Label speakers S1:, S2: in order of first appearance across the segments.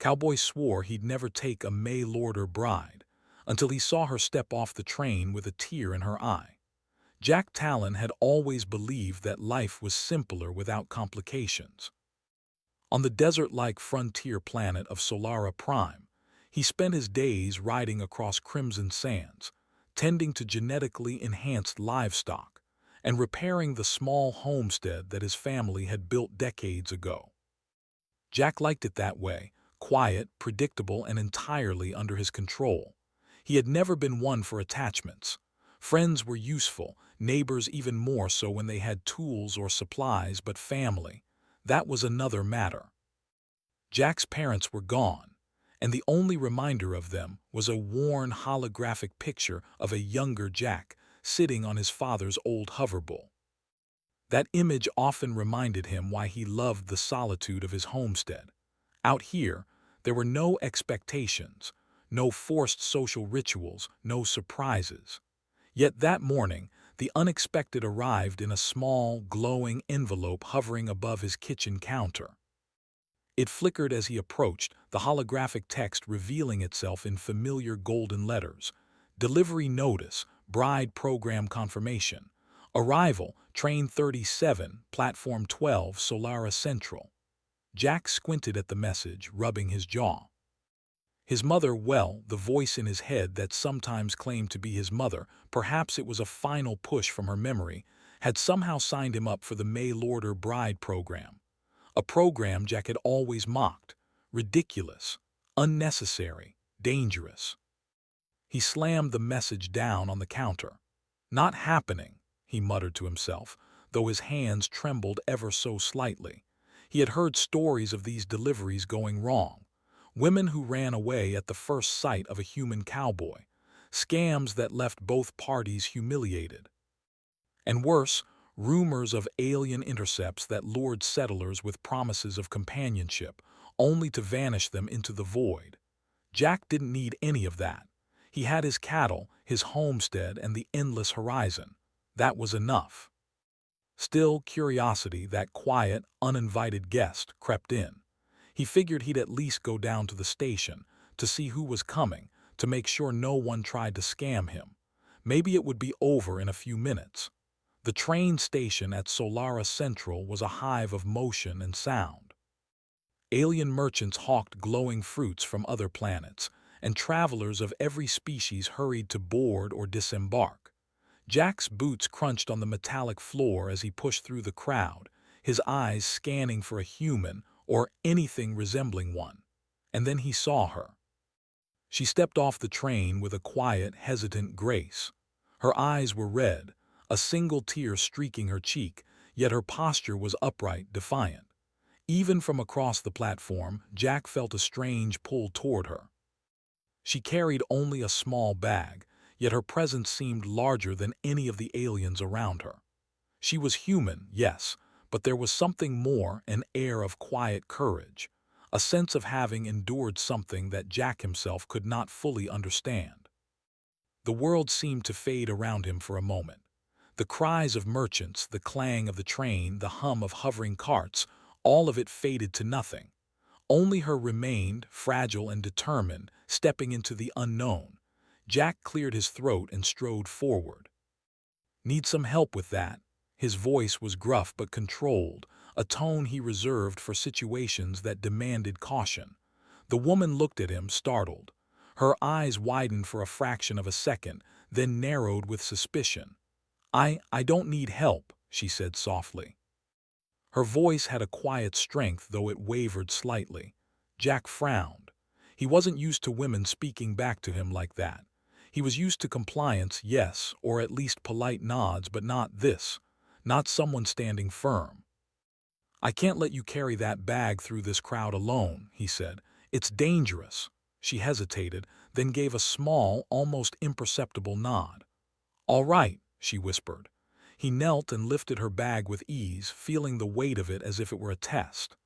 S1: Cowboy swore he'd never take a mail-order bride, until he saw her step off the train with a tear in her eye. Jack Talon had always believed that life was simpler without complications. On the desert-like frontier planet of Solara Prime, he spent his days riding across crimson sands, tending to genetically enhanced livestock, and repairing the small homestead that his family had built decades ago. Jack liked it that way, quiet, predictable, and entirely under his control. He had never been one for attachments. Friends were useful, neighbors even more so when they had tools or supplies, but family, that was another matter. Jack's parents were gone, and the only reminder of them was a worn holographic picture of a younger Jack sitting on his father's old hoverboard. That image often reminded him why he loved the solitude of his homestead. Out here, there were no expectations, no forced social rituals, no surprises. Yet that morning, the unexpected arrived in a small, glowing envelope hovering above his kitchen counter. It flickered as he approached, the holographic text revealing itself in familiar golden letters. Delivery notice, bride program confirmation. Arrival, train 37, platform 12, Solara Central. Jack squinted at the message, rubbing his jaw. His mother, well, the voice in his head that sometimes claimed to be his mother, perhaps it was a final push from her memory, had somehow signed him up for the mail-order bride program. A program Jack had always mocked. Ridiculous, unnecessary, dangerous. He slammed the message down on the counter. Not happening, he muttered to himself, though his hands trembled ever so slightly. He had heard stories of these deliveries going wrong. Women who ran away at the first sight of a human cowboy. Scams that left both parties humiliated. And worse, rumors of alien intercepts that lured settlers with promises of companionship, only to vanish them into the void. Jack didn't need any of that. He had his cattle, his homestead, and the endless horizon. That was enough. Still, curiosity, that quiet, uninvited guest, crept in. He figured he'd at least go down to the station, to see who was coming, to make sure no one tried to scam him. Maybe it would be over in a few minutes. The train station at Solara Central was a hive of motion and sound. Alien merchants hawked glowing fruits from other planets, and travelers of every species hurried to board or disembark. Jack's boots crunched on the metallic floor as he pushed through the crowd, his eyes scanning for a human or anything resembling one. And then he saw her. She stepped off the train with a quiet, hesitant grace. Her eyes were red, a single tear streaking her cheek, yet her posture was upright, defiant. Even from across the platform, Jack felt a strange pull toward her. She carried only a small bag, yet her presence seemed larger than any of the aliens around her. She was human, yes, but there was something more, an air of quiet courage, a sense of having endured something that Jack himself could not fully understand. The world seemed to fade around him for a moment. The cries of merchants, the clang of the train, the hum of hovering carts, all of it faded to nothing. Only her remained, fragile and determined, stepping into the unknown. Jack cleared his throat and strode forward. "Need some help with that?" His voice was gruff but controlled, a tone he reserved for situations that demanded caution. The woman looked at him, startled. Her eyes widened for a fraction of a second, then narrowed with suspicion. I don't need help," she said softly. Her voice had a quiet strength, though it wavered slightly. Jack frowned. He wasn't used to women speaking back to him like that. He was used to compliance, yes, or at least polite nods, but not this. Not someone standing firm. "I can't let you carry that bag through this crowd alone," he said. "It's dangerous." She hesitated, then gave a small, almost imperceptible nod. "All right," she whispered. He knelt and lifted her bag with ease, feeling the weight of it as if it were a test.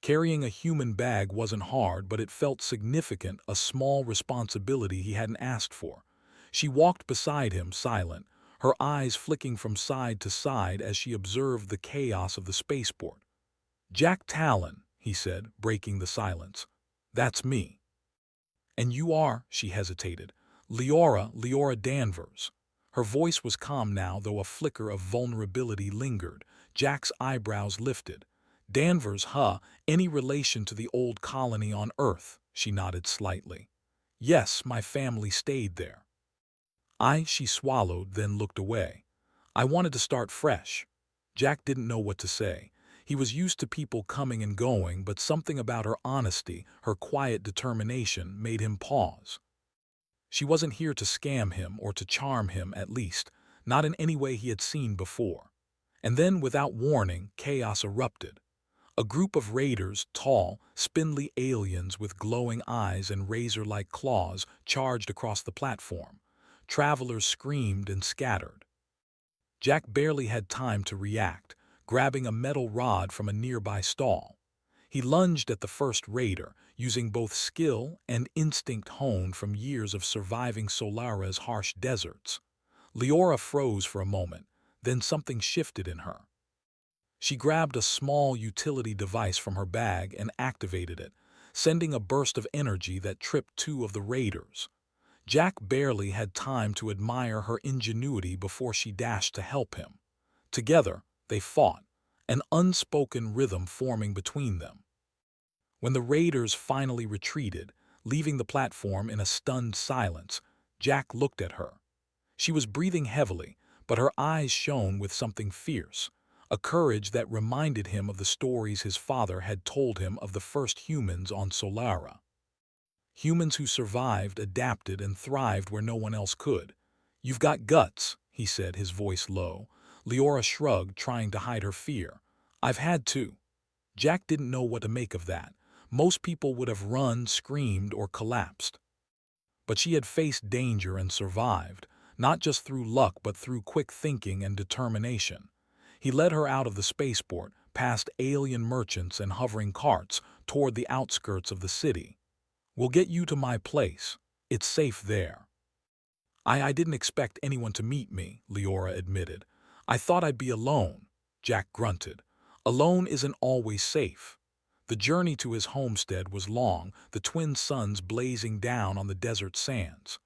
S1: Carrying a human bag wasn't hard, but it felt significant, a small responsibility he hadn't asked for. She walked beside him, silent, her eyes flicking from side to side as she observed the chaos of the spaceport. "Jack Talon," he said, breaking the silence. That's me. And you are, she hesitated, Leora Danvers. Her voice was calm now, though a flicker of vulnerability lingered. Jack's eyebrows lifted. Danvers, huh? Any relation to the old colony on Earth? She nodded slightly. Yes, my family stayed there. She swallowed, then looked away. I wanted to start fresh. Jack didn't know what to say. He was used to people coming and going, but something about her honesty, her quiet determination, made him pause. She wasn't here to scam him or to charm him, at least, not in any way he had seen before. And then, without warning, chaos erupted. A group of raiders, tall, spindly aliens with glowing eyes and razor-like claws, charged across the platform. Travelers screamed and scattered. Jack barely had time to react, grabbing a metal rod from a nearby stall. He lunged at the first raider, using both skill and instinct honed from years of surviving Solara's harsh deserts. Leora froze for a moment, then something shifted in her. She grabbed a small utility device from her bag and activated it, sending a burst of energy that tripped two of the raiders. Jack barely had time to admire her ingenuity before she dashed to help him. Together, they fought, an unspoken rhythm forming between them. When the raiders finally retreated, leaving the platform in a stunned silence, Jack looked at her. She was breathing heavily, but her eyes shone with something fierce, a courage that reminded him of the stories his father had told him of the first humans on Solara. Humans who survived, adapted, and thrived where no one else could. You've got guts, he said, his voice low. Leora shrugged, trying to hide her fear. I've had to. Jack didn't know what to make of that. Most people would have run, screamed, or collapsed. But she had faced danger and survived, not just through luck but through quick thinking and determination. He led her out of the spaceport, past alien merchants and hovering carts, toward the outskirts of the city. We'll get you to my place. It's safe there. I didn't expect anyone to meet me, Leora admitted. I thought I'd be alone, Jack grunted. Alone isn't always safe. The journey to his homestead was long, the twin suns blazing down on the desert sands.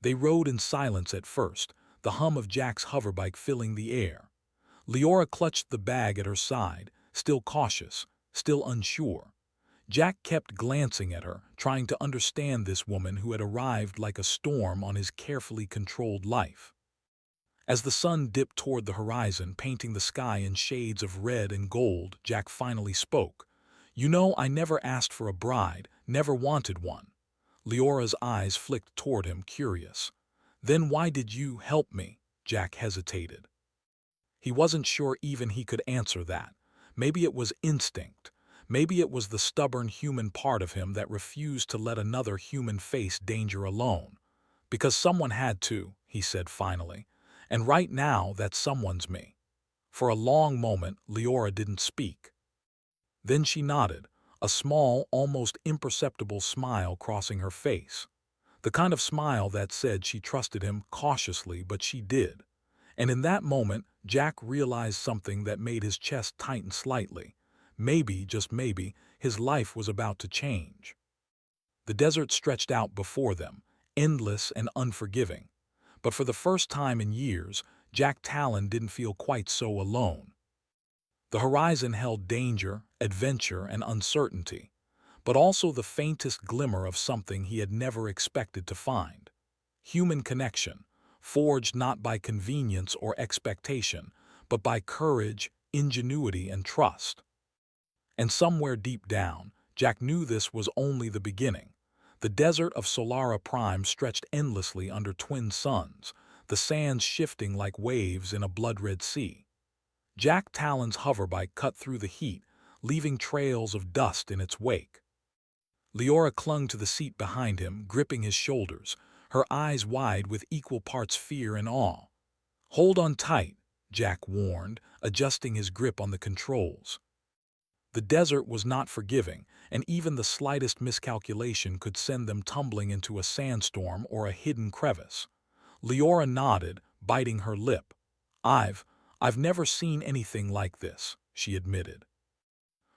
S1: They rode in silence at first, the hum of Jack's hoverbike filling the air. Leora clutched the bag at her side, still cautious, still unsure. Jack kept glancing at her, trying to understand this woman who had arrived like a storm on his carefully controlled life. As the sun dipped toward the horizon, painting the sky in shades of red and gold, Jack finally spoke. You know, I never asked for a bride, never wanted one. Leora's eyes flicked toward him, curious. Then why did you help me? Jack hesitated. He wasn't sure even he could answer that. Maybe it was instinct. Maybe it was the stubborn human part of him that refused to let another human face danger alone. Because someone had to, he said finally. And right now, that someone's me. For a long moment, Leora didn't speak. Then she nodded, a small, almost imperceptible smile crossing her face. The kind of smile that said she trusted him cautiously, but she did. And in that moment, Jack realized something that made his chest tighten slightly. Maybe, just maybe, his life was about to change. The desert stretched out before them, endless and unforgiving. But for the first time in years, Jack Talon didn't feel quite so alone. The horizon held danger, adventure, and uncertainty, but also the faintest glimmer of something he had never expected to find. Human connection, forged not by convenience or expectation, but by courage, ingenuity, and trust. And somewhere deep down, Jack knew this was only the beginning. The desert of Solara Prime stretched endlessly under twin suns, the sands shifting like waves in a blood-red sea. Jack Talon's hoverbike cut through the heat, leaving trails of dust in its wake. Leora clung to the seat behind him, gripping his shoulders, her eyes wide with equal parts fear and awe. Hold on tight, Jack warned, adjusting his grip on the controls. The desert was not forgiving, and even the slightest miscalculation could send them tumbling into a sandstorm or a hidden crevice. Leora nodded, biting her lip. I've never seen anything like this, she admitted.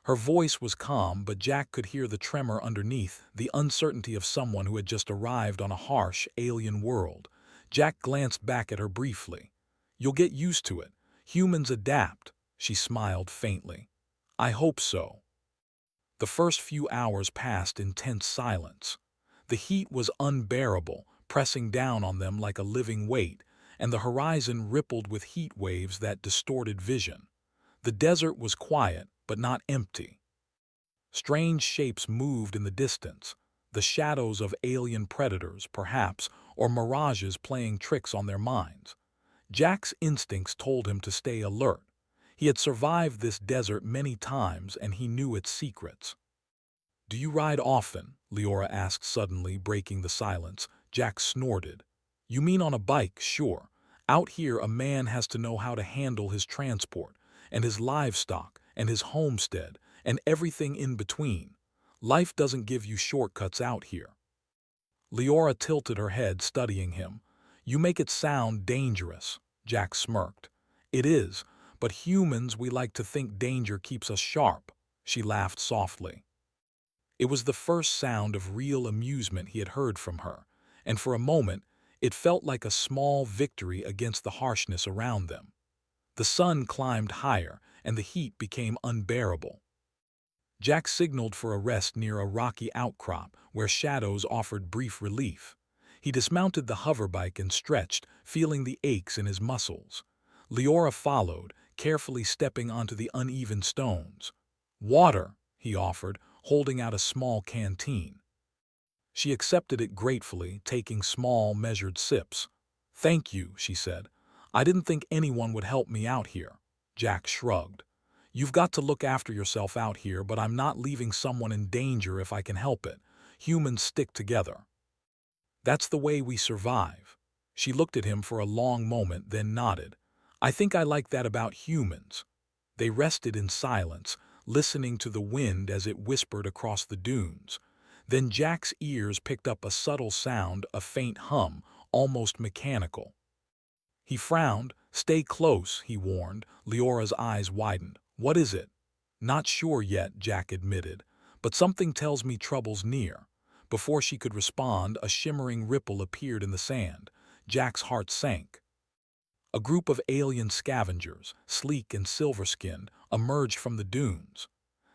S1: Her voice was calm, but Jack could hear the tremor underneath, the uncertainty of someone who had just arrived on a harsh, alien world. Jack glanced back at her briefly. "You'll get used to it. Humans adapt," she smiled faintly. "I hope so." The first few hours passed in tense silence. The heat was unbearable, pressing down on them like a living weight, and the horizon rippled with heat waves that distorted vision. The desert was quiet, but not empty. Strange shapes moved in the distance, the shadows of alien predators, perhaps, or mirages playing tricks on their minds. Jack's instincts told him to stay alert. He had survived this desert many times, and he knew its secrets. "Do you ride often?" Leora asked suddenly, breaking the silence. Jack snorted. "You mean on a bike, sure. Out here a man has to know how to handle his transport, and his livestock, and his homestead, and everything in between. Life doesn't give you shortcuts out here." Leora tilted her head, studying him. "You make it sound dangerous," Jack smirked. "It is, but humans, we like to think danger keeps us sharp." She laughed softly. It was the first sound of real amusement he had heard from her, and for a moment it felt like a small victory against the harshness around them. The sun climbed higher, and the heat became unbearable. Jack signaled for a rest near a rocky outcrop where shadows offered brief relief. He dismounted the hoverbike and stretched, feeling the aches in his muscles. Leora followed, carefully stepping onto the uneven stones. "Water," he offered, holding out a small canteen. She accepted it gratefully, taking small, measured sips. "Thank you," she said. "I didn't think anyone would help me out here." Jack shrugged. "You've got to look after yourself out here, but I'm not leaving someone in danger if I can help it. Humans stick together. That's the way we survive." She looked at him for a long moment, then nodded. "I think I like that about humans." They rested in silence, listening to the wind as it whispered across the dunes. Then Jack's ears picked up a subtle sound, a faint hum, almost mechanical. He frowned. "Stay close," he warned. Leora's eyes widened. "What is it?" "Not sure yet," Jack admitted, "but something tells me trouble's near." Before she could respond, a shimmering ripple appeared in the sand. Jack's heart sank. A group of alien scavengers, sleek and silver-skinned, emerged from the dunes.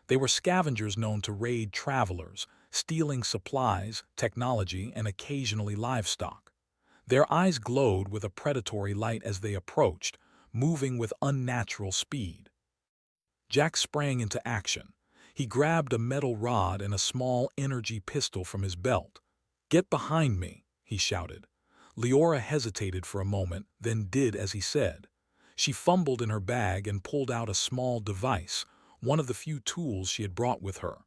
S1: They were scavengers known to raid travelers, stealing supplies, technology, and occasionally livestock. Their eyes glowed with a predatory light as they approached, moving with unnatural speed. Jack sprang into action. He grabbed a metal rod and a small energy pistol from his belt. "Get behind me," he shouted. Leora hesitated for a moment, then did as he said. She fumbled in her bag and pulled out a small device, one of the few tools she had brought with her.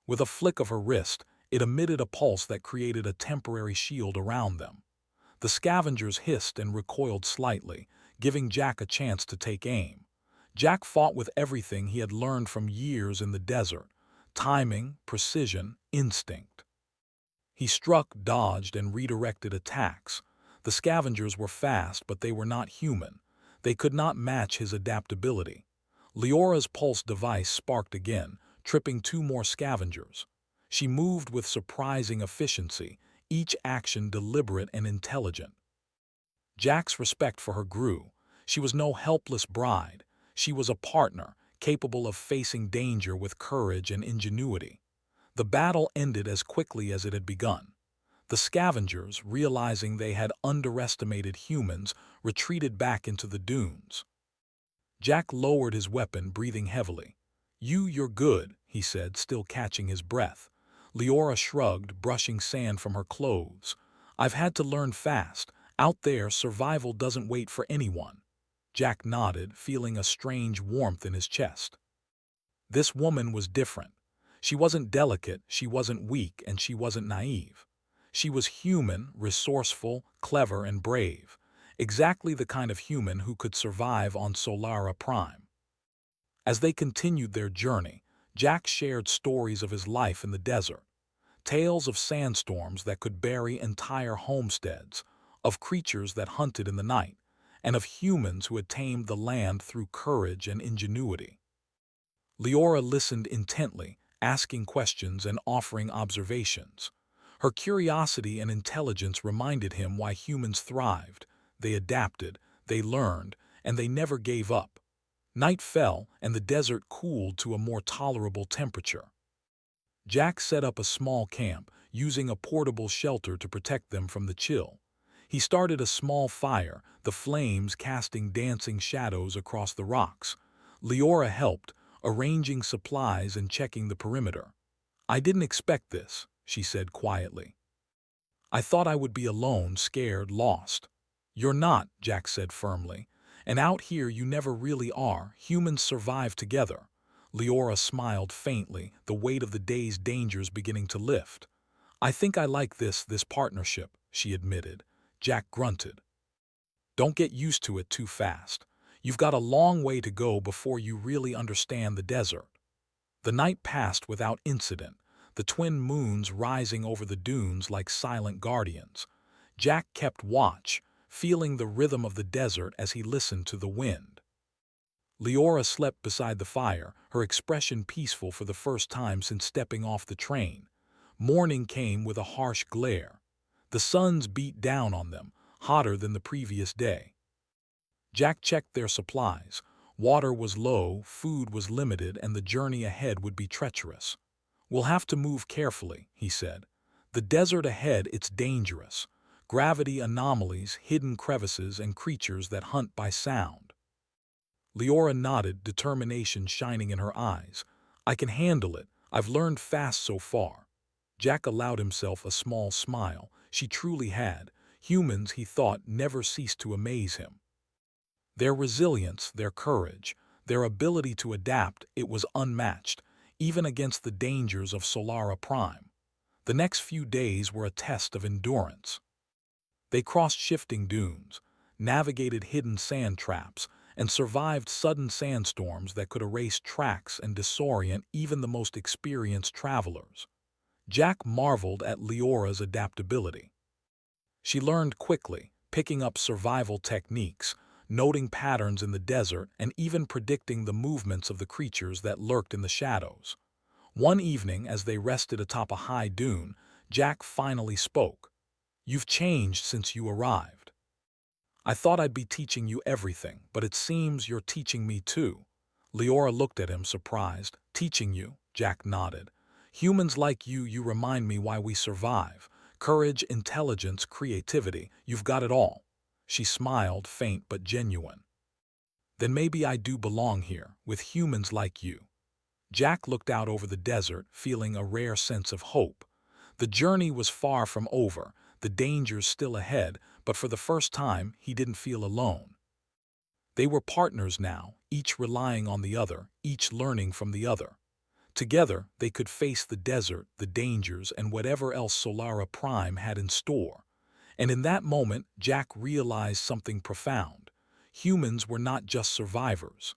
S1: With a flick of her wrist, it emitted a pulse that created a temporary shield around them. The scavengers hissed and recoiled slightly, giving Jack a chance to take aim. Jack fought with everything he had learned from years in the desert: timing, precision, instinct. He struck, dodged, and redirected attacks. The scavengers were fast, but they were not human. They could not match his adaptability. Leora's pulse device sparked again, tripping two more scavengers. She moved with surprising efficiency, each action deliberate and intelligent. Jack's respect for her grew. She was no helpless bride. She was a partner, capable of facing danger with courage and ingenuity. The battle ended as quickly as it had begun. The scavengers, realizing they had underestimated humans, retreated back into the dunes. Jack lowered his weapon, breathing heavily. You're good," he said, still catching his breath. Leora shrugged, brushing sand from her clothes. "I've had to learn fast. Out there, survival doesn't wait for anyone." Jack nodded, feeling a strange warmth in his chest. This woman was different. She wasn't delicate, she wasn't weak, and she wasn't naive. She was human, resourceful, clever, and brave. Exactly the kind of human who could survive on Solara Prime. As they continued their journey, Jack shared stories of his life in the desert. Tales of sandstorms that could bury entire homesteads, of creatures that hunted in the night, and of humans who had tamed the land through courage and ingenuity. Leora listened intently, asking questions and offering observations. Her curiosity and intelligence reminded him why humans thrived. They adapted, they learned, and they never gave up. Night fell, and the desert cooled to a more tolerable temperature. Jack set up a small camp, using a portable shelter to protect them from the chill. He started a small fire, the flames casting dancing shadows across the rocks. Leora helped, arranging supplies and checking the perimeter. "I didn't expect this," she said quietly. "I thought I would be alone, scared, lost." "You're not," Jack said firmly. "And out here you never really are. Humans survive together." Leora smiled faintly, the weight of the day's dangers beginning to lift. "I think I like this partnership," she admitted. Jack grunted. "Don't get used to it too fast. You've got a long way to go before you really understand the desert." The night passed without incident, the twin moons rising over the dunes like silent guardians. Jack kept watch, feeling the rhythm of the desert as he listened to the wind. Leora slept beside the fire, her expression peaceful for the first time since stepping off the train. Morning came with a harsh glare. The suns beat down on them, hotter than the previous day. Jack checked their supplies. Water was low, food was limited, and the journey ahead would be treacherous. "We'll have to move carefully," he said. "The desert ahead, it's dangerous. Gravity anomalies, hidden crevices, and creatures that hunt by sound." Leora nodded, determination shining in her eyes. "I can handle it. I've learned fast so far." Jack allowed himself a small smile. She truly had. Humans, he thought, never ceased to amaze him. Their resilience, their courage, their ability to adapt, it was unmatched, even against the dangers of Solara Prime. The next few days were a test of endurance. They crossed shifting dunes, navigated hidden sand traps, and survived sudden sandstorms that could erase tracks and disorient even the most experienced travelers. Jack marveled at Leora's adaptability. She learned quickly, picking up survival techniques, noting patterns in the desert, and even predicting the movements of the creatures that lurked in the shadows. One evening, as they rested atop a high dune, Jack finally spoke. "You've changed since you arrived. I thought I'd be teaching you everything, but it seems you're teaching me too." Leora looked at him, surprised. "Teaching you?" Jack nodded. "Humans like you remind me why we survive. Courage, intelligence, creativity, you've got it all." She smiled, faint but genuine. "Then maybe I do belong here, with humans like you." Jack looked out over the desert, feeling a rare sense of hope. The journey was far from over, the dangers still ahead, but for the first time he didn't feel alone. They were partners now, each relying on the other, each learning from the other. Together, they could face the desert, the dangers, and whatever else Solara Prime had in store. And in that moment, Jack realized something profound. Humans were not just survivors.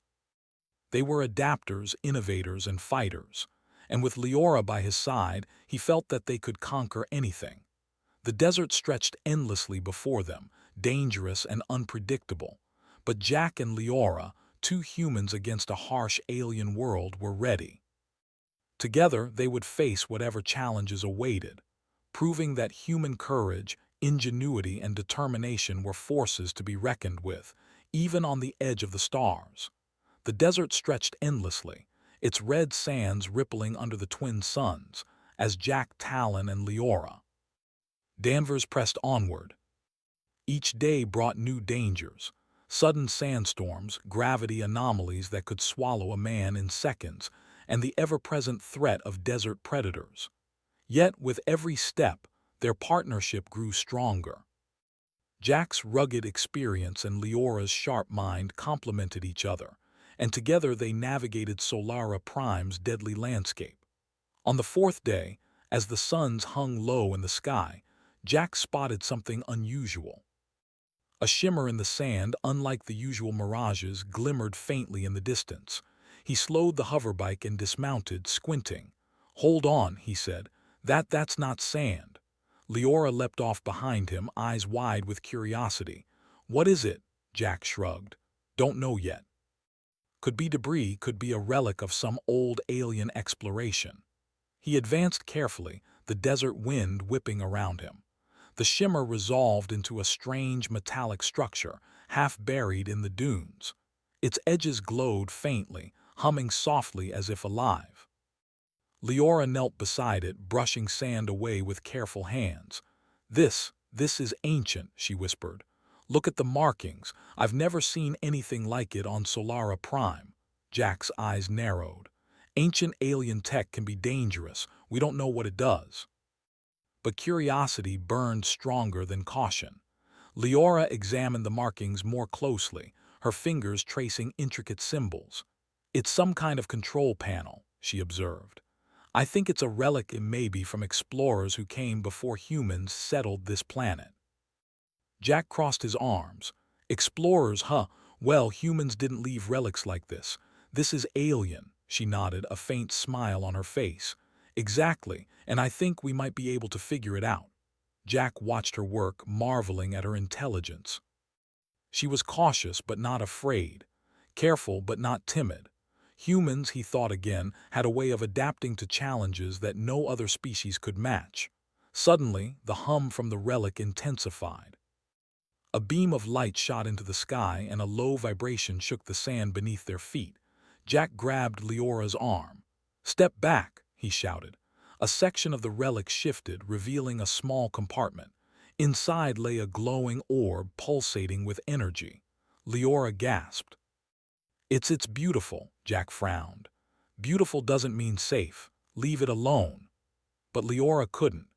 S1: They were adapters, innovators, and fighters. And with Leora by his side, he felt that they could conquer anything. The desert stretched endlessly before them, dangerous and unpredictable. But Jack and Leora, two humans against a harsh alien world, were ready. Together, they would face whatever challenges awaited, proving that human courage, ingenuity, and determination were forces to be reckoned with, even on the edge of the stars. The desert stretched endlessly, its red sands rippling under the twin suns, as Jack, Talon, and Leora. Danvers pressed onward. Each day brought new dangers, sudden sandstorms, gravity anomalies that could swallow a man in seconds, and the ever-present threat of desert predators. Yet, with every step, their partnership grew stronger. Jack's rugged experience and Leora's sharp mind complemented each other, and together they navigated Solara Prime's deadly landscape. On the fourth day, as the suns hung low in the sky, Jack spotted something unusual. A shimmer in the sand, unlike the usual mirages, glimmered faintly in the distance. He slowed the hoverbike and dismounted, squinting. "Hold on," he said. That's not sand." Leora leapt off behind him, eyes wide with curiosity. "What is it?" Jack shrugged. "Don't know yet." Could be debris, could be a relic of some old alien exploration. He advanced carefully, the desert wind whipping around him. The shimmer resolved into a strange metallic structure, half buried in the dunes. Its edges glowed faintly, humming softly as if alive. Leora knelt beside it, brushing sand away with careful hands. This is ancient," she whispered. "Look at the markings. I've never seen anything like it on Solara Prime." Jack's eyes narrowed. "Ancient alien tech can be dangerous. We don't know what it does." But curiosity burned stronger than caution. Leora examined the markings more closely, her fingers tracing intricate symbols. "It's some kind of control panel," she observed. "I think it's a relic, it may be from explorers who came before humans settled this planet." Jack crossed his arms. "Explorers, huh? Well, humans didn't leave relics like this. This is alien," she nodded, a faint smile on her face. "Exactly, and I think we might be able to figure it out." Jack watched her work, marveling at her intelligence. She was cautious but not afraid, careful but not timid. Humans, he thought again, had a way of adapting to challenges that no other species could match. Suddenly, the hum from the relic intensified. A beam of light shot into the sky and a low vibration shook the sand beneath their feet. Jack grabbed Leora's arm. "Step back," he shouted. A section of the relic shifted, revealing a small compartment. Inside lay a glowing orb pulsating with energy. Leora gasped. It's beautiful," Jack frowned. "Beautiful doesn't mean safe. Leave it alone." But Leora couldn't.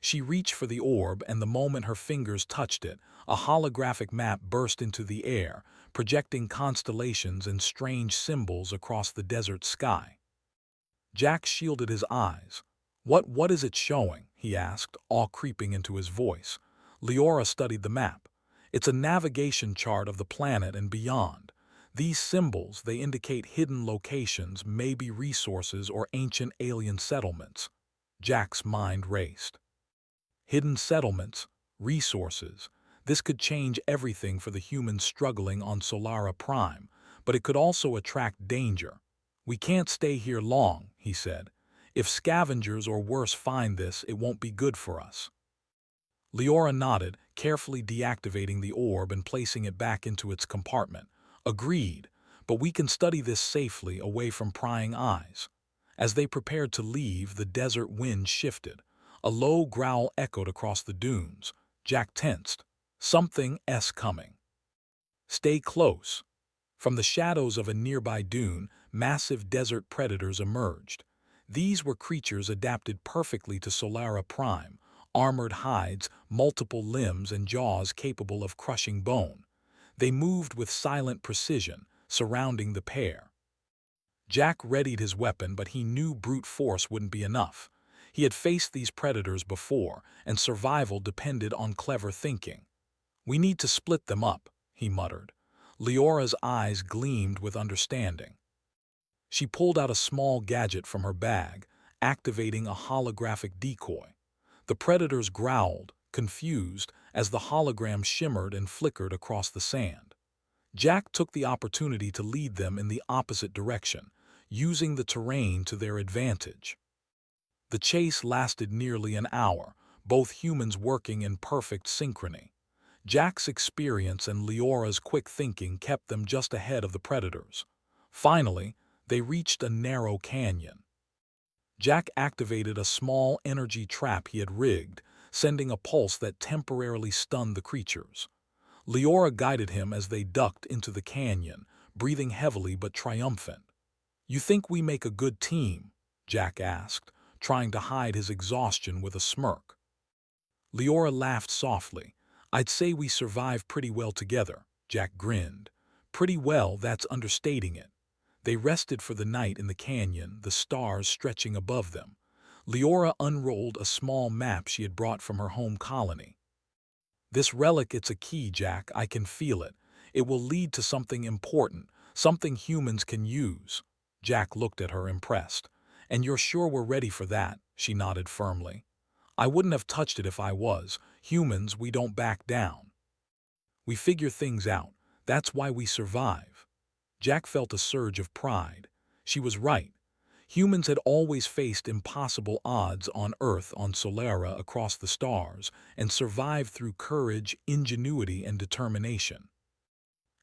S1: She reached for the orb, and the moment her fingers touched it, a holographic map burst into the air, projecting constellations and strange symbols across the desert sky. Jack shielded his eyes. What is it showing?" he asked, awe creeping into his voice. Leora studied the map. "It's a navigation chart of the planet and beyond. These symbols, they indicate hidden locations, maybe resources or ancient alien settlements." Jack's mind raced. Hidden settlements, resources. This could change everything for the humans struggling on Solara Prime, but it could also attract danger. "We can't stay here long," he said. "If scavengers or worse find this, it won't be good for us." Leora nodded, carefully deactivating the orb and placing it back into its compartment. "Agreed, but we can study this safely, away from prying eyes." As they prepared to leave, the desert wind shifted. A low growl echoed across the dunes. Jack tensed. Something's coming. "Stay close." From the shadows of a nearby dune, massive desert predators emerged. These were creatures adapted perfectly to Solara Prime, armored hides, multiple limbs, and jaws capable of crushing bone. They moved with silent precision, surrounding the pair. Jack readied his weapon, but he knew brute force wouldn't be enough. He had faced these predators before, and survival depended on clever thinking. "We need to split them up," he muttered. Leora's eyes gleamed with understanding. She pulled out a small gadget from her bag, activating a holographic decoy. The predators growled, confused, as the hologram shimmered and flickered across the sand. Jack took the opportunity to lead them in the opposite direction, using the terrain to their advantage. The chase lasted nearly an hour, both humans working in perfect synchrony. Jack's experience and Leora's quick thinking kept them just ahead of the predators. Finally, they reached a narrow canyon. Jack activated a small energy trap he had rigged, sending a pulse that temporarily stunned the creatures. Leora guided him as they ducked into the canyon, breathing heavily but triumphant. "You think we make a good team?" Jack asked, trying to hide his exhaustion with a smirk. Leora laughed softly. "I'd say we survive pretty well together," Jack grinned. "Pretty well, that's understating it." They rested for the night in the canyon, the stars stretching above them. Leora unrolled a small map she had brought from her home colony. "This relic, it's a key, Jack. I can feel it. It will lead to something important, something humans can use." Jack looked at her, impressed. "And you're sure we're ready for that?" She nodded firmly. "I wouldn't have touched it if I was. Humans, we don't back down. We figure things out. That's why we survive." Jack felt a surge of pride. She was right. Humans had always faced impossible odds on Earth, on Solera, across the stars, and survived through courage, ingenuity, and determination.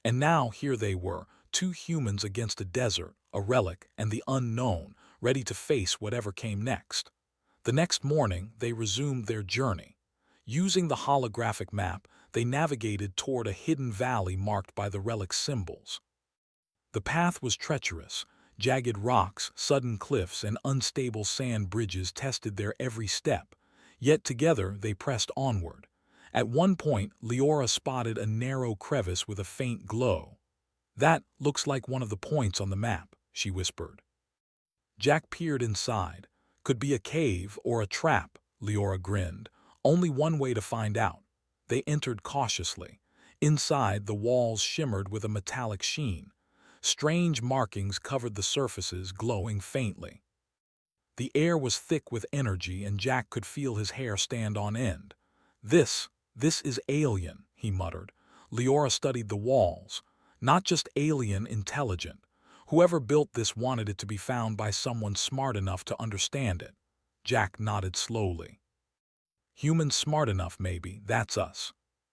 S1: And now here they were, two humans against a desert, a relic, and the unknown, ready to face whatever came next. The next morning, they resumed their journey. Using the holographic map, they navigated toward a hidden valley marked by the relic's symbols. The path was treacherous. Jagged rocks, sudden cliffs, and unstable sand bridges tested their every step. Yet together they pressed onward. At one point, Leora spotted a narrow crevice with a faint glow. "That looks like one of the points on the map," she whispered. Jack peered inside. "Could be a cave or a trap," Leora grinned. "Only one way to find out." They entered cautiously. Inside, the walls shimmered with a metallic sheen. Strange markings covered the surfaces, glowing faintly. The air was thick with energy, and Jack could feel his hair stand on end. This is alien," he muttered. Leora studied the walls. "Not just alien, intelligent. Whoever built this wanted it to be found by someone smart enough to understand it." Jack nodded slowly. "Humans smart enough, maybe. That's us."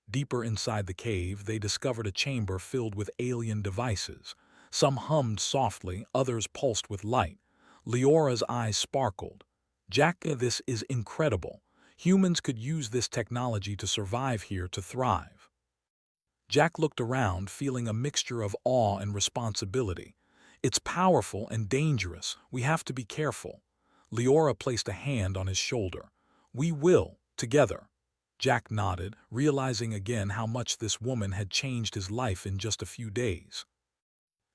S1: Deeper inside the cave, they discovered a chamber filled with alien devices. Some hummed softly, others pulsed with light. Leora's eyes sparkled. "Jack, this is incredible. Humans could use this technology to survive here, to thrive." Jack looked around, feeling a mixture of awe and responsibility. "It's powerful and dangerous. We have to be careful." Leora placed a hand on his shoulder. "We will, together." Jack nodded, realizing again how much this woman had changed his life in just a few days.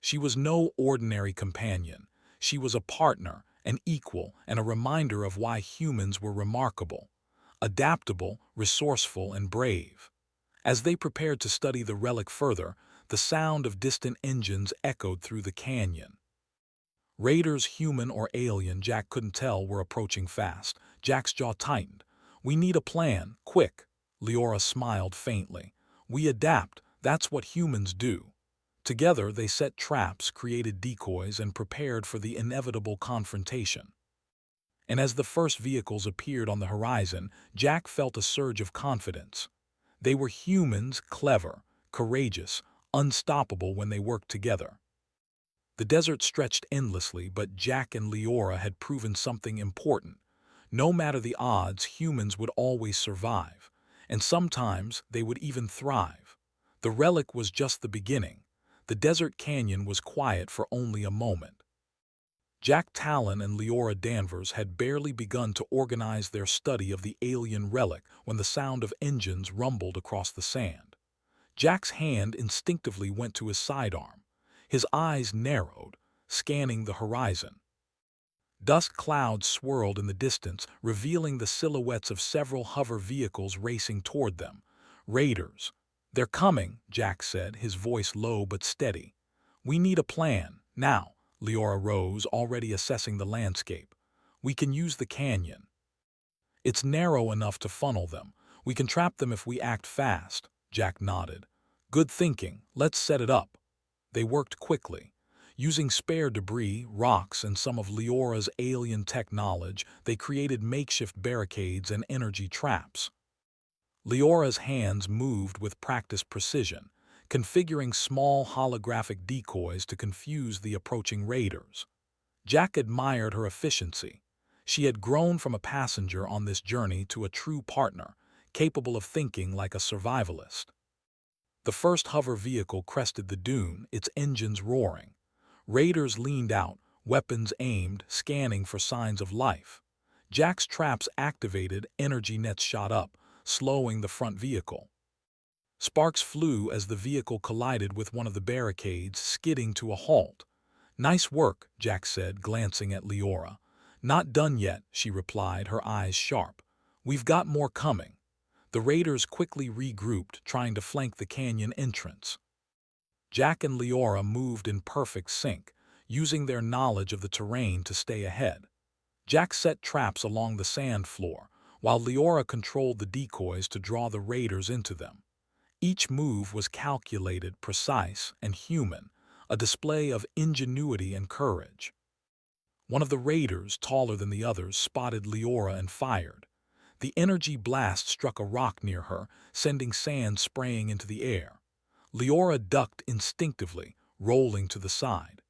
S1: She was no ordinary companion. She was a partner, an equal, and a reminder of why humans were remarkable. Adaptable, resourceful, and brave. As they prepared to study the relic further, the sound of distant engines echoed through the canyon. Raiders, human or alien, Jack couldn't tell, were approaching fast. Jack's jaw tightened. "We need a plan, quick." Leora smiled faintly. "We adapt, that's what humans do." Together they set traps, created decoys, and prepared for the inevitable confrontation. And as the first vehicles appeared on the horizon, Jack felt a surge of confidence. They were humans, clever, courageous, unstoppable when they worked together. The desert stretched endlessly, but Jack and Leora had proven something important. No matter the odds, humans would always survive, and sometimes they would even thrive. The relic was just the beginning. The desert canyon was quiet for only a moment. Jack Talon and Leora Danvers had barely begun to organize their study of the alien relic when the sound of engines rumbled across the sand. Jack's hand instinctively went to his sidearm. His eyes narrowed, scanning the horizon. Dust clouds swirled in the distance, revealing the silhouettes of several hover vehicles racing toward them. "Raiders." "They're coming," Jack said, his voice low but steady. "We need a plan, now." Leora rose, already assessing the landscape. "We can use the canyon. It's narrow enough to funnel them. We can trap them if we act fast." Jack nodded. "Good thinking. Let's set it up." They worked quickly. Using spare debris, rocks, and some of Leora's alien tech knowledge, they created makeshift barricades and energy traps. Leora's hands moved with practiced precision, configuring small holographic decoys to confuse the approaching raiders. Jack admired her efficiency. She had grown from a passenger on this journey to a true partner, capable of thinking like a survivalist. The first hover vehicle crested the dune, its engines roaring. Raiders leaned out, weapons aimed, scanning for signs of life. Jack's traps activated, energy nets shot up, slowing the front vehicle. Sparks flew as the vehicle collided with one of the barricades, skidding to a halt. "Nice work," Jack said, glancing at Leora. "Not done yet," she replied, her eyes sharp. "We've got more coming." The raiders quickly regrouped, trying to flank the canyon entrance. Jack and Leora moved in perfect sync, using their knowledge of the terrain to stay ahead. Jack set traps along the sand floor, while Leora controlled the decoys to draw the raiders into them. Each move was calculated, precise, and human, a display of ingenuity and courage. One of the raiders, taller than the others, spotted Leora and fired. The energy blast struck a rock near her, sending sand spraying into the air. Leora ducked instinctively, rolling to the side.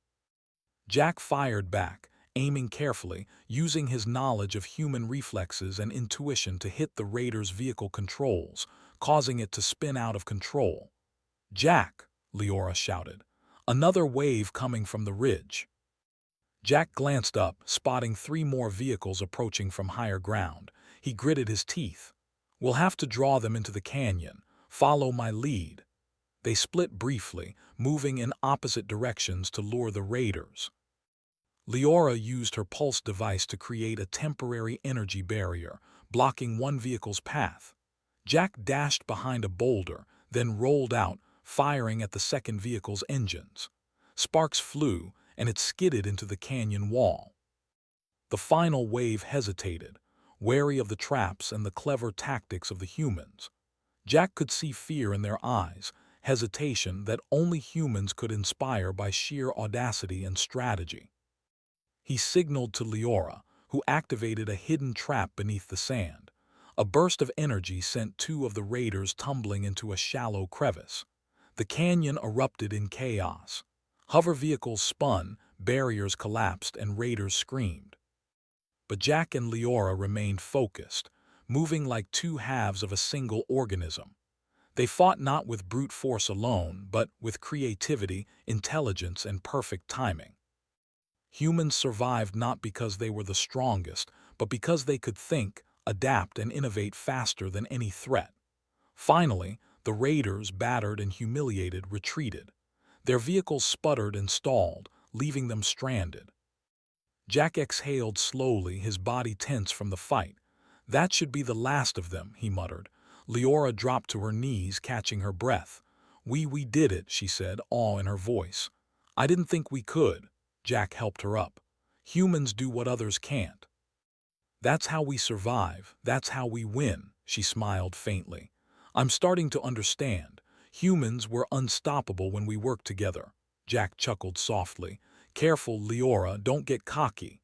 S1: Jack fired back, aiming carefully, using his knowledge of human reflexes and intuition to hit the raider's vehicle controls, causing it to spin out of control. "Jack!" Leora shouted. "Another wave coming from the ridge." Jack glanced up, spotting 3 more vehicles approaching from higher ground. He gritted his teeth. "We'll have to draw them into the canyon. Follow my lead." They split briefly, moving in opposite directions to lure the raiders. Leora used her pulse device to create a temporary energy barrier, blocking one vehicle's path. Jack dashed behind a boulder, then rolled out, firing at the second vehicle's engines. Sparks flew, and it skidded into the canyon wall. The final wave hesitated, wary of the traps and the clever tactics of the humans. Jack could see fear in their eyes, hesitation that only humans could inspire by sheer audacity and strategy. He signaled to Leora, who activated a hidden trap beneath the sand. A burst of energy sent 2 of the raiders tumbling into a shallow crevice. The canyon erupted in chaos. Hover vehicles spun, barriers collapsed, and raiders screamed. But Jack and Leora remained focused, moving like 2 halves of a single organism. They fought not with brute force alone, but with creativity, intelligence, and perfect timing. Humans survived not because they were the strongest, but because they could think, adapt, and innovate faster than any threat. Finally, the raiders, battered and humiliated, retreated. Their vehicles sputtered and stalled, leaving them stranded. Jack exhaled slowly, his body tense from the fight. "That should be the last of them," he muttered. Leora dropped to her knees, catching her breath. We did it," she said, awe in her voice. "I didn't think we could." Jack helped her up. "Humans do what others can't. That's how we survive, that's how we win," she smiled faintly. "I'm starting to understand. Humans were unstoppable when we worked together." Jack chuckled softly. "Careful, Leora, don't get cocky."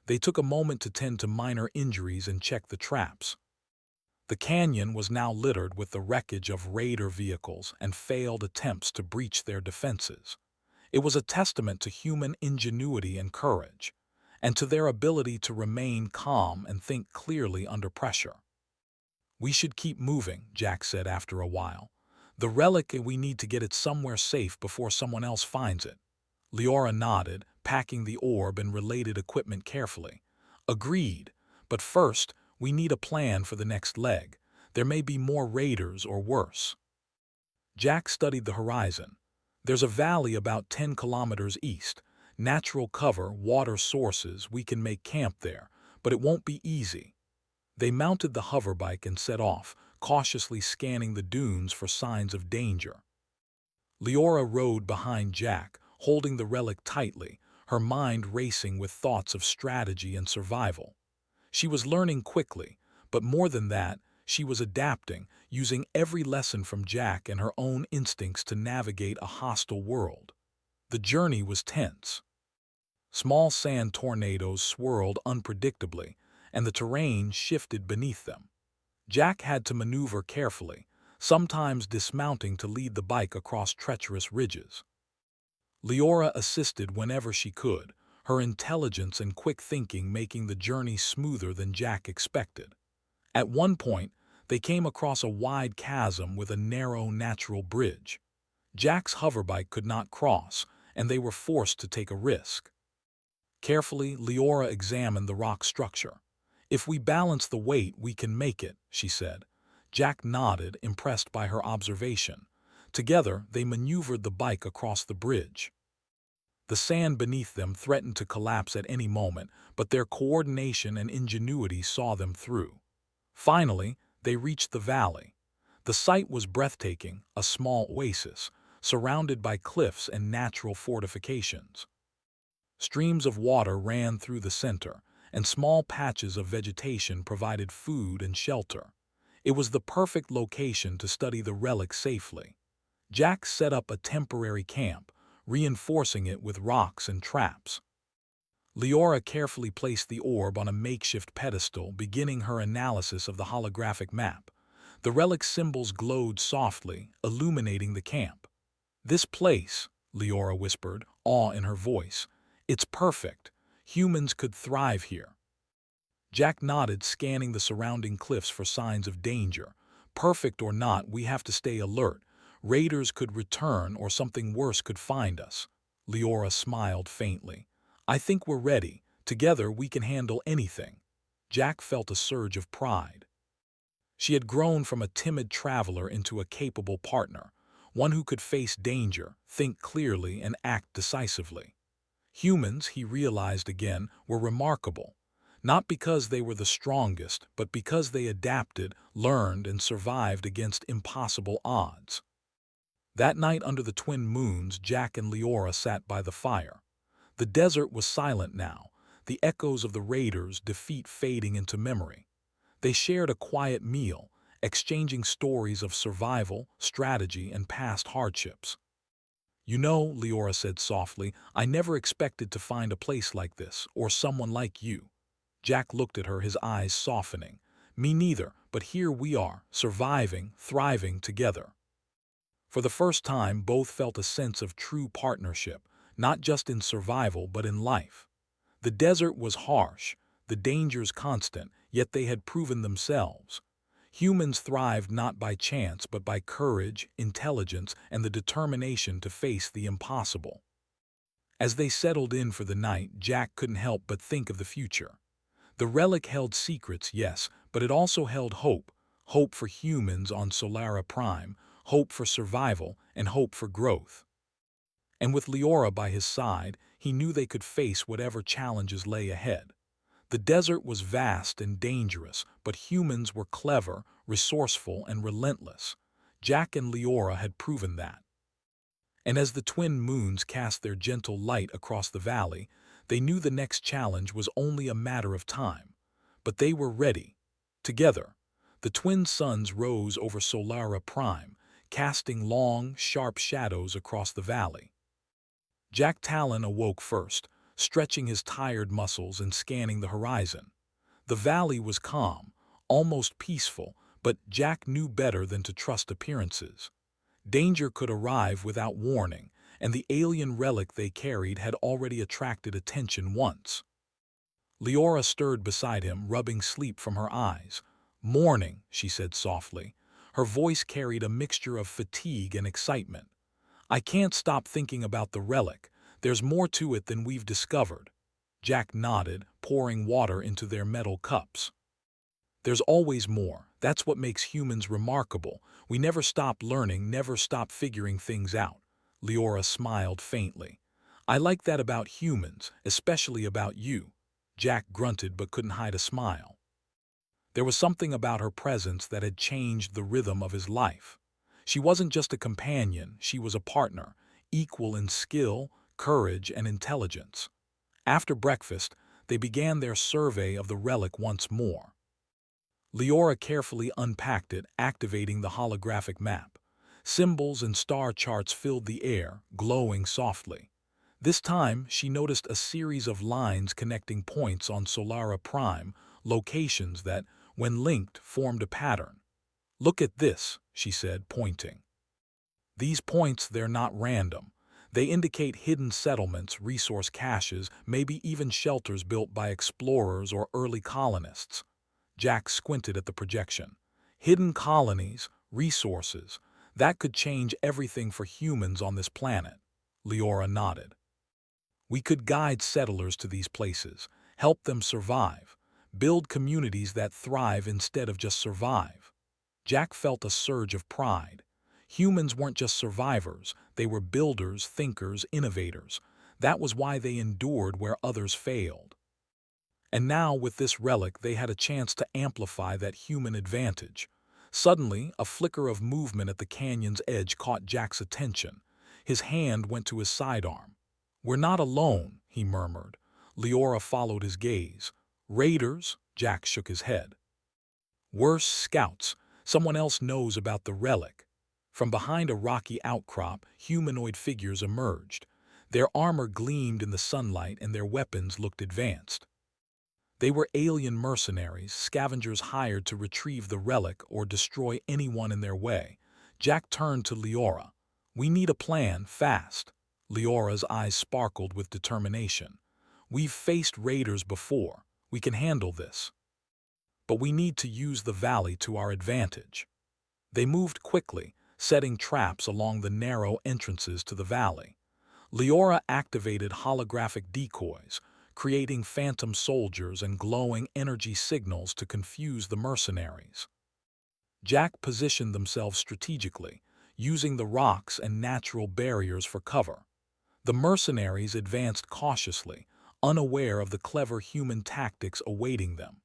S1: They took a moment to tend to minor injuries and check the traps. The canyon was now littered with the wreckage of raider vehicles and failed attempts to breach their defenses. It was a testament to human ingenuity and courage, and to their ability to remain calm and think clearly under pressure. "We should keep moving," Jack said after a while. "The relic, we need to get it somewhere safe before someone else finds it." Leora nodded, packing the orb and related equipment carefully. "Agreed, but first, we need a plan for the next leg. There may be more raiders or worse." Jack studied the horizon. "There's a valley about 10 kilometers east. Natural cover, water sources, we can make camp there, but it won't be easy." They mounted the hoverbike and set off, cautiously scanning the dunes for signs of danger. Leora rode behind Jack, holding the relic tightly, her mind racing with thoughts of strategy and survival. She was learning quickly, but more than that, she was adapting, using every lesson from Jack and her own instincts to navigate a hostile world. The journey was tense. Small sand tornadoes swirled unpredictably, and the terrain shifted beneath them. Jack had to maneuver carefully, sometimes dismounting to lead the bike across treacherous ridges. Leora assisted whenever she could, her intelligence and quick thinking making the journey smoother than Jack expected. At one point, they came across a wide chasm with a narrow natural bridge. Jack's hoverbike could not cross, and they were forced to take a risk. Carefully, Leora examined the rock structure. "If we balance the weight, we can make it," she said. Jack nodded, impressed by her observation. Together, they maneuvered the bike across the bridge. The sand beneath them threatened to collapse at any moment, but their coordination and ingenuity saw them through. Finally, they reached the valley. The sight was breathtaking, a small oasis, surrounded by cliffs and natural fortifications. Streams of water ran through the center, and small patches of vegetation provided food and shelter. It was the perfect location to study the relic safely. Jack set up a temporary camp, reinforcing it with rocks and traps. Leora carefully placed the orb on a makeshift pedestal, beginning her analysis of the holographic map. The relic's symbols glowed softly, illuminating the camp. "This place," Leora whispered, awe in her voice. "It's perfect. Humans could thrive here." Jack nodded, scanning the surrounding cliffs for signs of danger. "Perfect or not, we have to stay alert. Raiders could return or something worse could find us." Leora smiled faintly. "I think we're ready. Together we can handle anything." Jack felt a surge of pride. She had grown from a timid traveler into a capable partner, one who could face danger, think clearly, and act decisively. Humans, he realized again, were remarkable, not because they were the strongest, but because they adapted, learned, and survived against impossible odds. That night under the twin moons, Jack and Leora sat by the fire. The desert was silent now, the echoes of the raiders' defeat fading into memory. They shared a quiet meal, exchanging stories of survival, strategy, and past hardships. "You know," Leora said softly, "I never expected to find a place like this, or someone like you." Jack looked at her, his eyes softening. "Me neither, but here we are, surviving, thriving together." For the first time, both felt a sense of true partnership, not just in survival but in life. The desert was harsh, the dangers constant, yet they had proven themselves. Humans thrived not by chance but by courage, intelligence, and the determination to face the impossible. As they settled in for the night, Jack couldn't help but think of the future. The relic held secrets, yes, but it also held hope. Hope for humans on Solara Prime, hope for survival, and hope for growth. And with Leora by his side, he knew they could face whatever challenges lay ahead. The desert was vast and dangerous, but humans were clever, resourceful, and relentless. Jack and Leora had proven that. And as the twin moons cast their gentle light across the valley, they knew the next challenge was only a matter of time. But they were ready. Together, the twin suns rose over Solara Prime, casting long, sharp shadows across the valley. Jack Talon awoke first, stretching his tired muscles and scanning the horizon. The valley was calm, almost peaceful, but Jack knew better than to trust appearances. Danger could arrive without warning, and the alien relic they carried had already attracted attention once. Leora stirred beside him, rubbing sleep from her eyes. "Morning," she said softly. Her voice carried a mixture of fatigue and excitement. "I can't stop thinking about the relic. There's more to it than we've discovered." Jack nodded, pouring water into their metal cups. "There's always more. That's what makes humans remarkable. We never stop learning, never stop figuring things out." Leora smiled faintly. "I like that about humans, especially about you." Jack grunted but couldn't hide a smile. There was something about her presence that had changed the rhythm of his life. She wasn't just a companion, she was a partner, equal in skill, courage, and intelligence. After breakfast, they began their survey of the relic once more. Leora carefully unpacked it, activating the holographic map. Symbols and star charts filled the air, glowing softly. This time, she noticed a series of lines connecting points on Solara Prime, locations that, when linked, formed a pattern. "Look at this," she said, pointing. "These points, they're not random. They indicate hidden settlements, resource caches, maybe even shelters built by explorers or early colonists." Jack squinted at the projection. Hidden colonies, resources, that could change everything for humans on this planet. Leora nodded. "We could guide settlers to these places, help them survive, build communities that thrive instead of just survive." Jack felt a surge of pride. Humans weren't just survivors, they were builders, thinkers, innovators. That was why they endured where others failed. And now, with this relic, they had a chance to amplify that human advantage. Suddenly, a flicker of movement at the canyon's edge caught Jack's attention. His hand went to his sidearm. "We're not alone," he murmured. Leora followed his gaze. "Raiders?" Jack shook his head. "Worse, scouts. Someone else knows about the relic." From behind a rocky outcrop, humanoid figures emerged. Their armor gleamed in the sunlight and their weapons looked advanced. They were alien mercenaries, scavengers hired to retrieve the relic or destroy anyone in their way. Jack turned to Leora. "We need a plan, fast." Leora's eyes sparkled with determination. "We've faced raiders before. We can handle this. But we need to use the valley to our advantage." They moved quickly, setting traps along the narrow entrances to the valley. Leora activated holographic decoys, creating phantom soldiers and glowing energy signals to confuse the mercenaries. Jack positioned themselves strategically, using the rocks and natural barriers for cover. The mercenaries advanced cautiously, unaware of the clever human tactics awaiting them.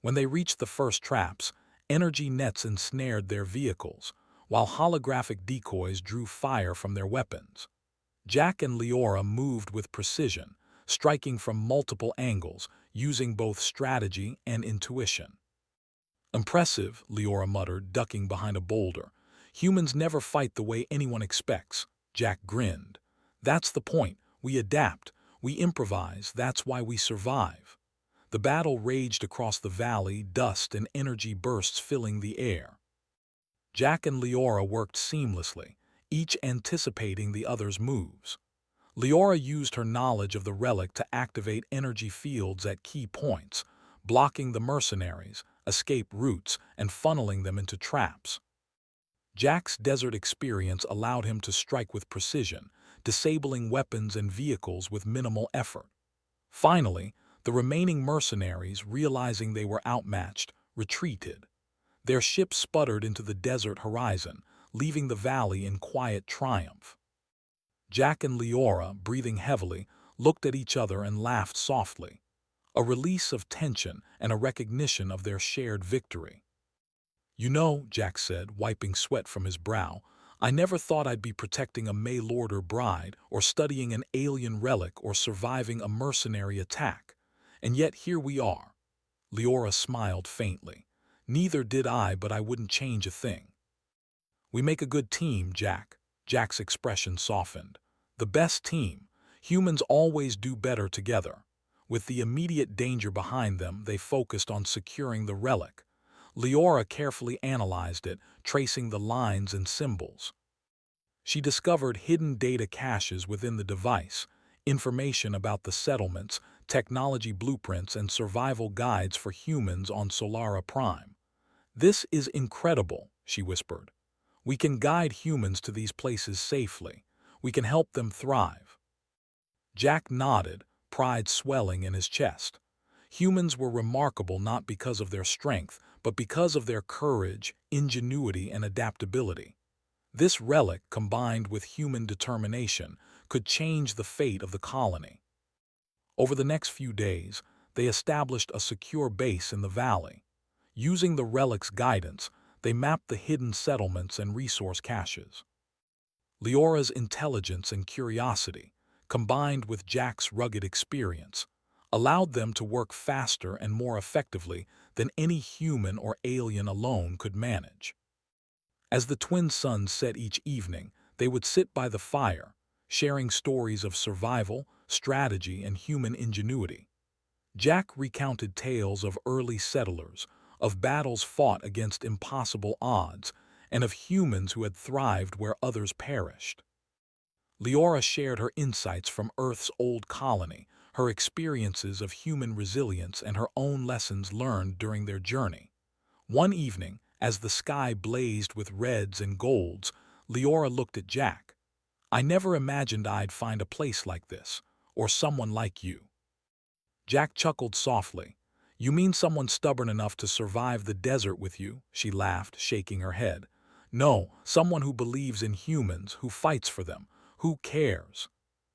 S1: When they reached the first traps, energy nets ensnared their vehicles, while holographic decoys drew fire from their weapons. Jack and Leora moved with precision, striking from multiple angles, using both strategy and intuition. "Impressive," Leora muttered, ducking behind a boulder. "Humans never fight the way anyone expects." Jack grinned. "That's the point. We adapt. We improvise. That's why we survive." The battle raged across the valley, dust and energy bursts filling the air. Jack and Leora worked seamlessly, each anticipating the other's moves. Leora used her knowledge of the relic to activate energy fields at key points, blocking the mercenaries, escape routes, and funneling them into traps. Jack's desert experience allowed him to strike with precision, disabling weapons and vehicles with minimal effort. Finally, the remaining mercenaries, realizing they were outmatched, retreated. Their ship sputtered into the desert horizon, leaving the valley in quiet triumph. Jack and Leora, breathing heavily, looked at each other and laughed softly, a release of tension and a recognition of their shared victory. "You know," Jack said, wiping sweat from his brow, "I never thought I'd be protecting a Maylord bride, or studying an alien relic, or surviving a mercenary attack. And yet here we are." Leora smiled faintly. "Neither did I, but I wouldn't change a thing." "We make a good team, Jack." Jack's expression softened. "The best team. Humans always do better together." With the immediate danger behind them, they focused on securing the relic. Leora carefully analyzed it, tracing the lines and symbols. She discovered hidden data caches within the device, information about the settlements, technology blueprints, and survival guides for humans on Solara Prime. "This is incredible," she whispered. "We can guide humans to these places safely. We can help them thrive." Jack nodded, pride swelling in his chest. Humans were remarkable not because of their strength, but because of their courage, ingenuity, and adaptability. This relic, combined with human determination, could change the fate of the colony. Over the next few days, they established a secure base in the valley. Using the relic's guidance, they mapped the hidden settlements and resource caches. Leora's intelligence and curiosity, combined with Jack's rugged experience, allowed them to work faster and more effectively than any human or alien alone could manage. As the twin suns set each evening, they would sit by the fire, sharing stories of survival, strategy, and human ingenuity. Jack recounted tales of early settlers, of battles fought against impossible odds, and of humans who had thrived where others perished. Leora shared her insights from Earth's old colony, her experiences of human resilience, and her own lessons learned during their journey. One evening, as the sky blazed with reds and golds, Leora looked at Jack. "I never imagined I'd find a place like this, or someone like you." Jack chuckled softly. "You mean someone stubborn enough to survive the desert with you?" She laughed, shaking her head. "No, someone who believes in humans, who fights for them, who cares."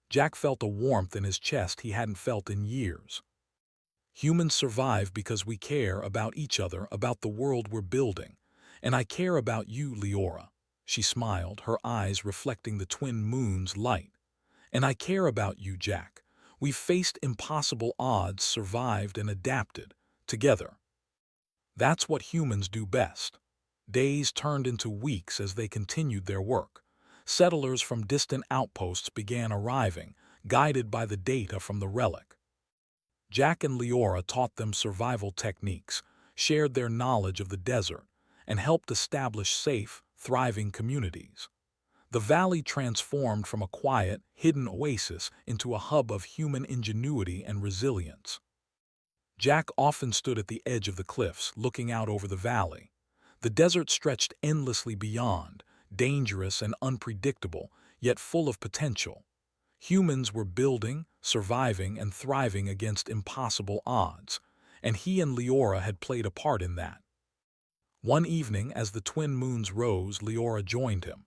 S1: Jack felt a warmth in his chest he hadn't felt in years. "Humans survive because we care about each other, about the world we're building. And I care about you, Leora." She smiled, her eyes reflecting the twin moon's light. "And I care about you, Jack. We've faced impossible odds, survived, and adapted, together. That's what humans do best." Days turned into weeks as they continued their work. settlers from distant outposts began arriving, guided by the data from the relic. Jack and Leora taught them survival techniques, shared their knowledge of the desert, and helped establish safe, thriving communities. The valley transformed from a quiet, hidden oasis into a hub of human ingenuity and resilience. Jack often stood at the edge of the cliffs, looking out over the valley. The desert stretched endlessly beyond, dangerous and unpredictable, yet full of potential. Humans were building, surviving, and thriving against impossible odds, and he and Leora had played a part in that. One evening, as the twin moons rose, Leora joined him.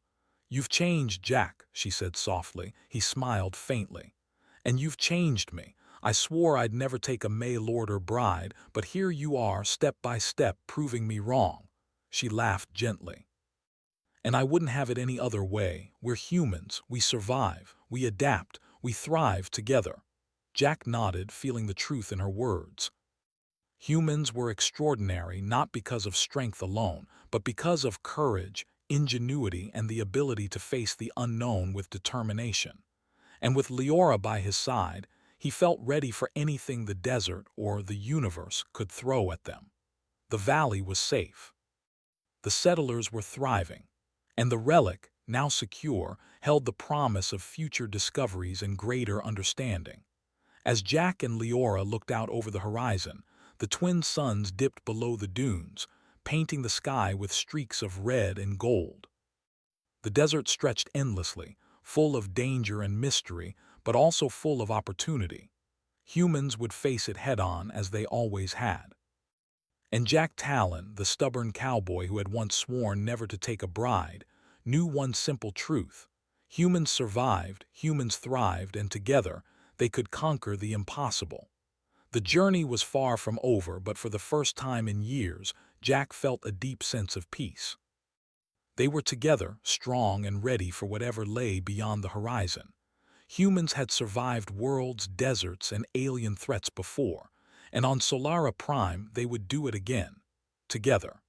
S1: "You've changed, Jack," she said softly. He smiled faintly. "And you've changed me. I swore I'd never take a May lord or bride, but here you are, step by step, proving me wrong." She laughed gently. "And I wouldn't have it any other way. We're humans. We survive. We adapt. We thrive together." Jack nodded, feeling the truth in her words. Humans were extraordinary not because of strength alone, but because of courage, ingenuity, and the ability to face the unknown with determination. And with Leora by his side, he felt ready for anything the desert or the universe could throw at them. The valley was safe. The settlers were thriving. And the relic, now secure, held the promise of future discoveries and greater understanding. As Jack and Leora looked out over the horizon, the twin suns dipped below the dunes, painting the sky with streaks of red and gold. The desert stretched endlessly, full of danger and mystery, but also full of opportunity. Humans would face it head-on as they always had. And Jack Talon, the stubborn cowboy who had once sworn never to take a bride, knew one simple truth. Humans survived, humans thrived, and together they could conquer the impossible. The journey was far from over, but for the first time in years, Jack felt a deep sense of peace. They were together, strong and ready for whatever lay beyond the horizon. Humans had survived worlds, deserts, and alien threats before, and on Solara Prime they would do it again, together.